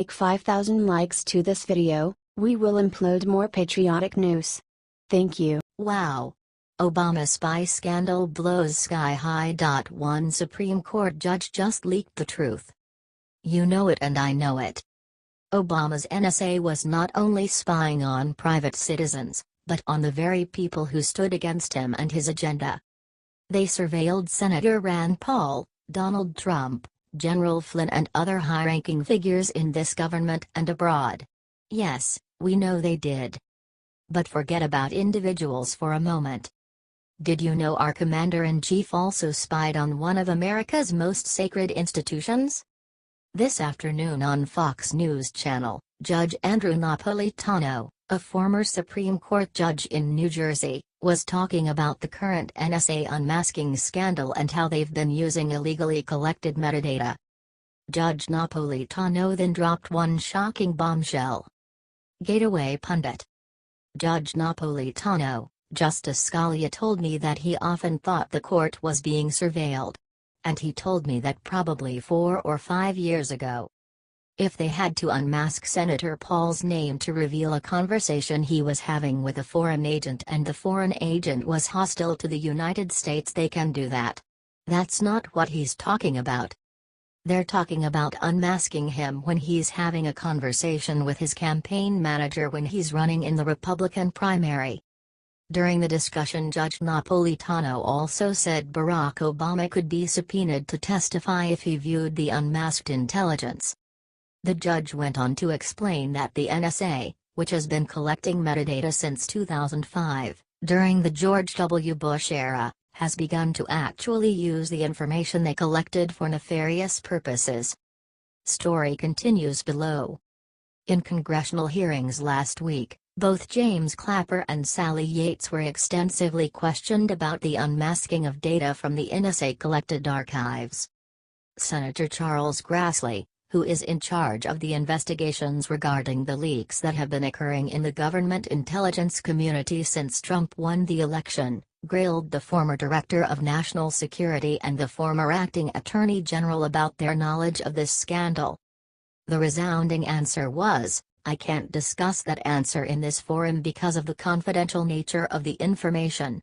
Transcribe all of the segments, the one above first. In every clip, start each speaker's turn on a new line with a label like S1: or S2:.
S1: Like 5,000 likes to this video, we will upload more patriotic news. Thank you.
S2: Wow. Obama spy scandal blows sky high. One Supreme Court judge just leaked the truth. You know it and I know it. Obama's NSA was not only spying on private citizens, but on the very people who stood against him and his agenda. They surveilled Senator Rand Paul, Donald Trump, General Flynn and other high-ranking figures in this government and abroad. Yes, we know they did. But forget about individuals for a moment. Did you know our Commander-in-Chief also spied on one of America's most sacred institutions? This afternoon on Fox News Channel, Judge Andrew Napolitano, a former Supreme Court judge in New Jersey, was talking about the current NSA unmasking scandal and how they've been using illegally collected metadata. Judge Napolitano then dropped one shocking bombshell. Gateway pundit. Judge Napolitano, Justice Scalia told me that he often thought the court was being surveilled. And he told me that probably 4 or 5 years ago. If they had to unmask Senator Paul's name to reveal a conversation he was having with a foreign agent and the foreign agent was hostile to the United States, they can do that. That's not what he's talking about. They're talking about unmasking him when he's having a conversation with his campaign manager when he's running in the Republican primary. During the discussion, Judge Napolitano also said Barack Obama could be subpoenaed to testify if he viewed the unmasked intelligence. The judge went on to explain that the NSA, which has been collecting metadata since 2005, during the George W. Bush era, has begun to actually use the information they collected for nefarious purposes. Story continues below. In congressional hearings last week, both James Clapper and Sally Yates were extensively questioned about the unmasking of data from the NSA-collected archives. Senator Charles Grassley, who is in charge of the investigations regarding the leaks that have been occurring in the government intelligence community since Trump won the election, grilled the former Director of National Security and the former Acting Attorney General about their knowledge of this scandal. The resounding answer was, "I can't discuss that answer in this forum because of the confidential nature of the information."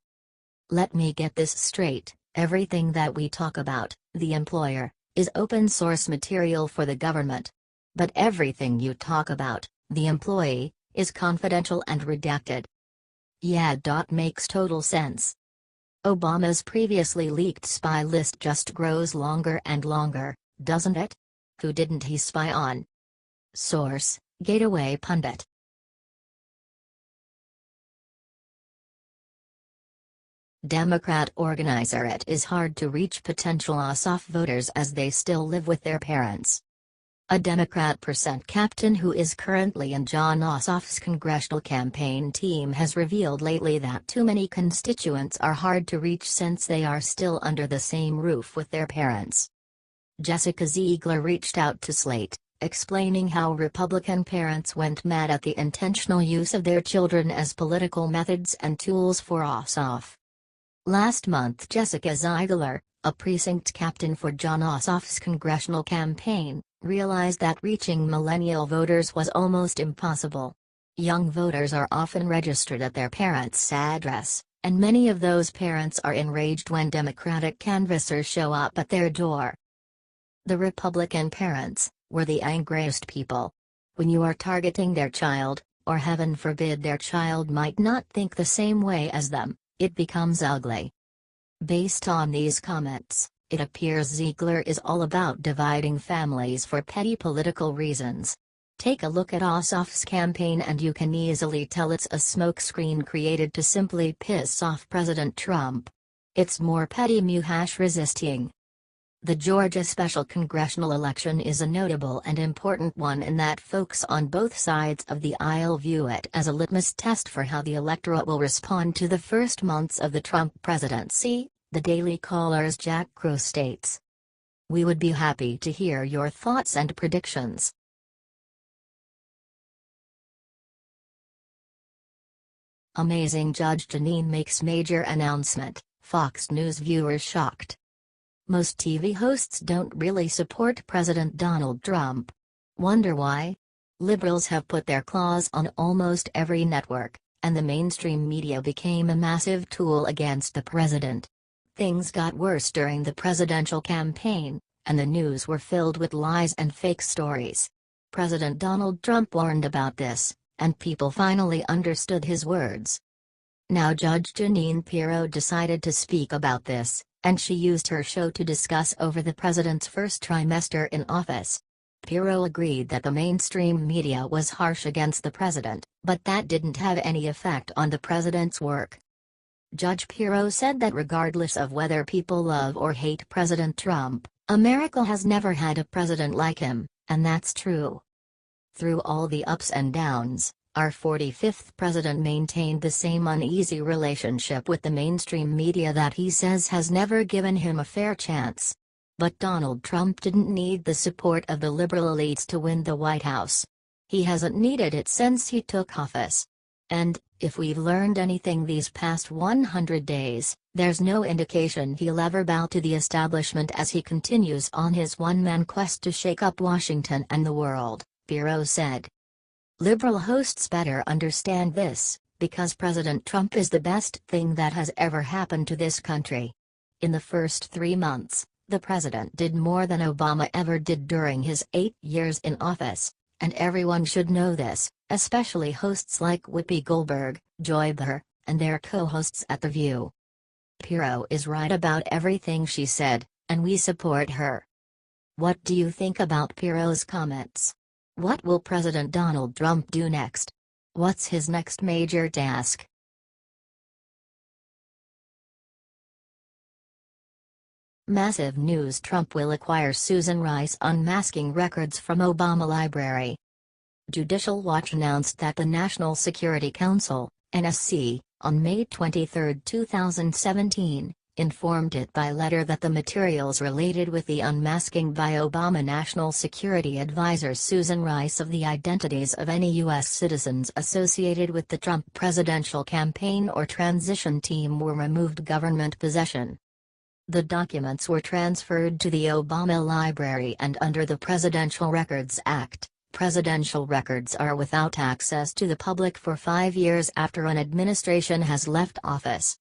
S2: Let me get this straight, everything that we talk about, the employer, is open source material for the government. But everything you talk about, the employee, is confidential and redacted. Yeah. Makes total sense. Obama's previously leaked spy list just grows longer and longer, doesn't it? Who didn't he spy on? Source: Gateway pundit. Democrat organizer: It is hard to reach potential Ossoff voters as they still live with their parents. A Democrat percent captain who is currently in Jon Ossoff's congressional campaign team has revealed lately that too many constituents are hard to reach since they are still under the same roof with their parents. Jessica Ziegler reached out to Slate, explaining how Republican parents went mad at the intentional use of their children as political methods and tools for Ossoff. Last month, Jessica Ziegler, a precinct captain for Jon Ossoff's congressional campaign, realized that reaching millennial voters was almost impossible. Young voters are often registered at their parents' address, and many of those parents are enraged when Democratic canvassers show up at their door. The Republican parents were the angriest people. When you are targeting their child, or heaven forbid their child might not think the same way as them, it becomes ugly. Based on these comments, it appears Ziegler is all about dividing families for petty political reasons. Take a look at Ossoff's campaign and you can easily tell it's a smokescreen created to simply piss off President Trump. It's more petty muhash resisting. The Georgia special congressional election is a notable and important one in that folks on both sides of the aisle view it as a litmus test for how the electorate will respond to the first months of the Trump presidency, the Daily Caller's Jack Crow states. We would be happy to hear your thoughts and predictions. Amazing Judge Jeanine makes major announcement, Fox News viewers shocked. Most TV hosts don't really support President Donald Trump. Wonder why? Liberals have put their claws on almost every network, and the mainstream media became a massive tool against the president. Things got worse during the presidential campaign, and the news were filled with lies and fake stories. President Donald Trump warned about this, and people finally understood his words. Now Judge Jeanine Pirro decided to speak about this, and she used her show to discuss over the president's first trimester in office. Pirro agreed that the mainstream media was harsh against the president, but that didn't have any effect on the president's work. Judge Pirro said that regardless of whether people love or hate President Trump, America has never had a president like him, and that's true. Through all the ups and downs, our 45th president maintained the same uneasy relationship with the mainstream media that he says has never given him a fair chance. But Donald Trump didn't need the support of the liberal elites to win the White House. He hasn't needed it since he took office. And, if we've learned anything these past 100 days, there's no indication he'll ever bow to the establishment as he continues on his one-man quest to shake up Washington and the world, Pirro said. Liberal hosts better understand this, because President Trump is the best thing that has ever happened to this country. In the first 3 months, the president did more than Obama ever did during his 8 years in office, and everyone should know this, especially hosts like Whoopi Goldberg, Joy Behar, and their co-hosts at The View. Pirro is right about everything she said, and we support her. What do you think about Pirro's comments? What will President Donald Trump do next? What's his next major task? Massive news: Trump will acquire Susan Rice unmasking records from Obama library. Judicial Watch announced that the National Security Council, NSC, on May 23, 2017, informed it by letter that the materials related with the unmasking by Obama National Security Advisor Susan Rice of the identities of any U.S. citizens associated with the Trump presidential campaign or transition team were removed government possession. The documents were transferred to the Obama Library, and under the Presidential Records Act, presidential records are without access to the public for 5 years after an administration has left office.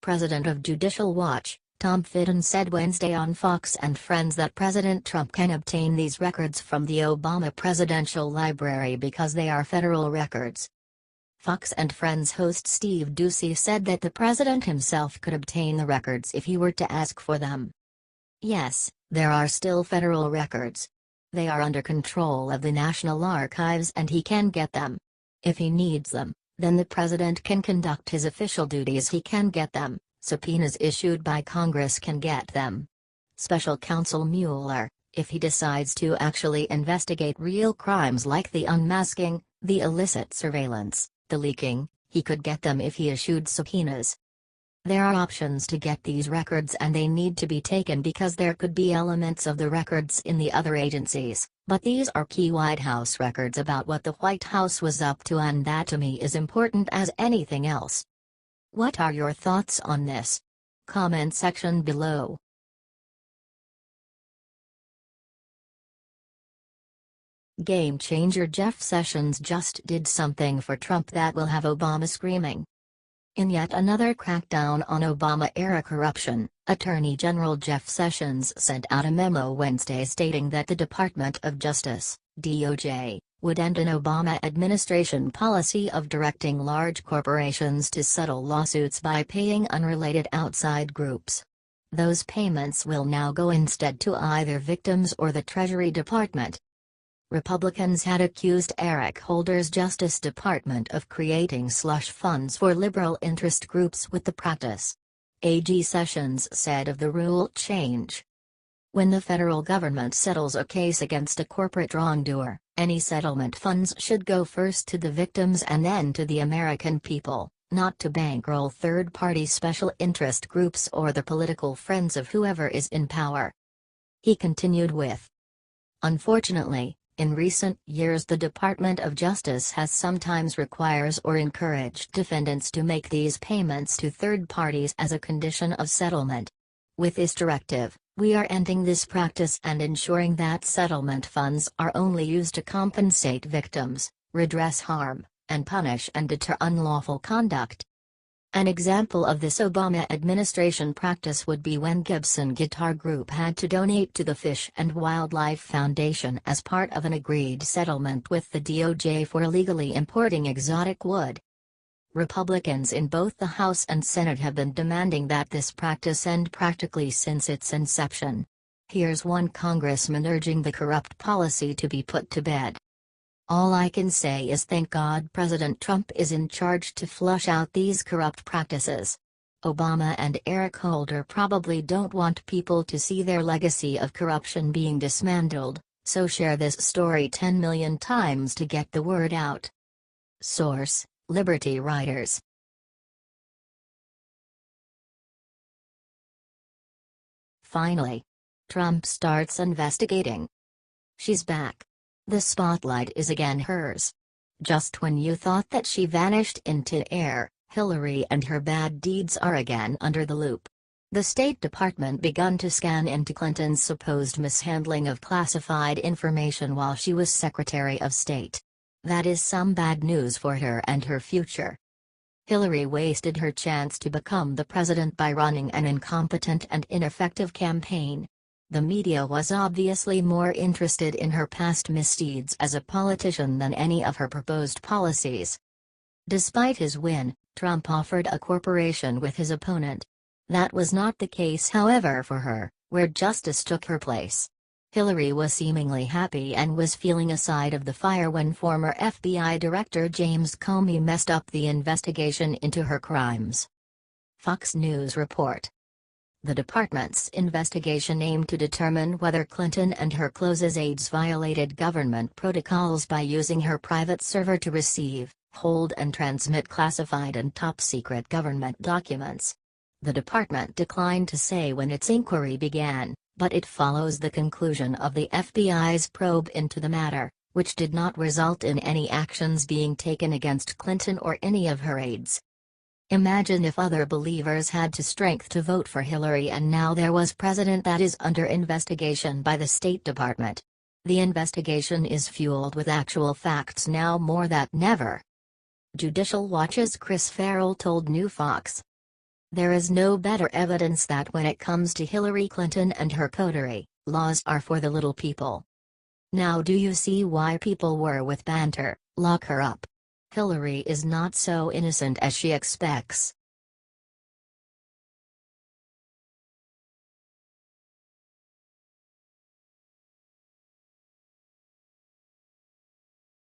S2: President of Judicial Watch, Tom Fitton, said Wednesday on Fox and Friends that President Trump can obtain these records from the Obama Presidential Library because they are federal records. Fox and Friends host Steve Doocy said that the president himself could obtain the records if he were to ask for them. Yes, there are still federal records. They are under control of the National Archives and he can get them. If he needs them, then the president can conduct his official duties. He can get them. Subpoenas issued by Congress can get them. Special Counsel Mueller, if he decides to actually investigate real crimes like the unmasking, the illicit surveillance, the leaking, he could get them if he issued subpoenas. There are options to get these records and they need to be taken because there could be elements of the records in the other agencies, but these are key White House records about what the White House was up to, and that to me is important as anything else. What are your thoughts on this? Comment section below. Game changer: Jeff Sessions just did something for Trump that will have Obama screaming. In yet another crackdown on Obama-era corruption, Attorney General Jeff Sessions sent out a memo Wednesday stating that the Department of Justice, DOJ, would end an Obama administration policy of directing large corporations to settle lawsuits by paying unrelated outside groups. Those payments will now go instead to either victims or the Treasury Department. Republicans had accused Eric Holder's Justice Department of creating slush funds for liberal interest groups with the practice. AG Sessions said of the rule change: when the federal government settles a case against a corporate wrongdoer, any settlement funds should go first to the victims and then to the American people, not to bankroll third-party special interest groups or the political friends of whoever is in power. He continued with, unfortunately, in recent years the Department of Justice has sometimes requires or encouraged defendants to make these payments to third parties as a condition of settlement. With this directive, We are ending this practice and ensuring that settlement funds are only used to compensate victims, redress harm, and punish and deter unlawful conduct. An example of this Obama administration practice would be when Gibson Guitar Group had to donate to the Fish and Wildlife Foundation as part of an agreed settlement with the DOJ for illegally importing exotic wood. Republicans in both the House and Senate have been demanding that this practice end practically since its inception. Here's one congressman urging the corrupt policy to be put to bed. "All I can say is thank God President Trump is in charge to flush out these corrupt practices. Obama and Eric Holder probably don't want people to see their legacy of corruption being dismantled, so share this story 10 million times to get the word out." Source: Liberty Writers. Finally, Trump starts investigating. She's back. The spotlight is again hers. Just when you thought that she vanished into air, Hillary and her bad deeds are again under the loop. The State Department begun to scan into Clinton's supposed mishandling of classified information while she was Secretary of State. That is some bad news for her and her future. Hillary wasted her chance to become the president by running an incompetent and ineffective campaign. The media was obviously more interested in her past misdeeds as a politician than any of her proposed policies. Despite his win, Trump offered a cooperation with his opponent. That was not the case, however, for her, where justice took her place. Hillary was seemingly happy and was feeling a side of the fire when former FBI Director James Comey messed up the investigation into her crimes. Fox News report. The department's investigation aimed to determine whether Clinton and her closest aides violated government protocols by using her private server to receive, hold and transmit classified and top-secret government documents. The department declined to say when its inquiry began, but it follows the conclusion of the FBI's probe into the matter, which did not result in any actions being taken against Clinton or any of her aides. Imagine if other believers had the strength to vote for Hillary and now there was president that is under investigation by the State Department. The investigation is fueled with actual facts now more than ever. Judicial Watch's Chris Farrell told New Fox. There is no better evidence that when it comes to Hillary Clinton and her coterie, laws are for the little people. Now do you see why people were with banter, lock her up? Hillary is not so innocent as she expects.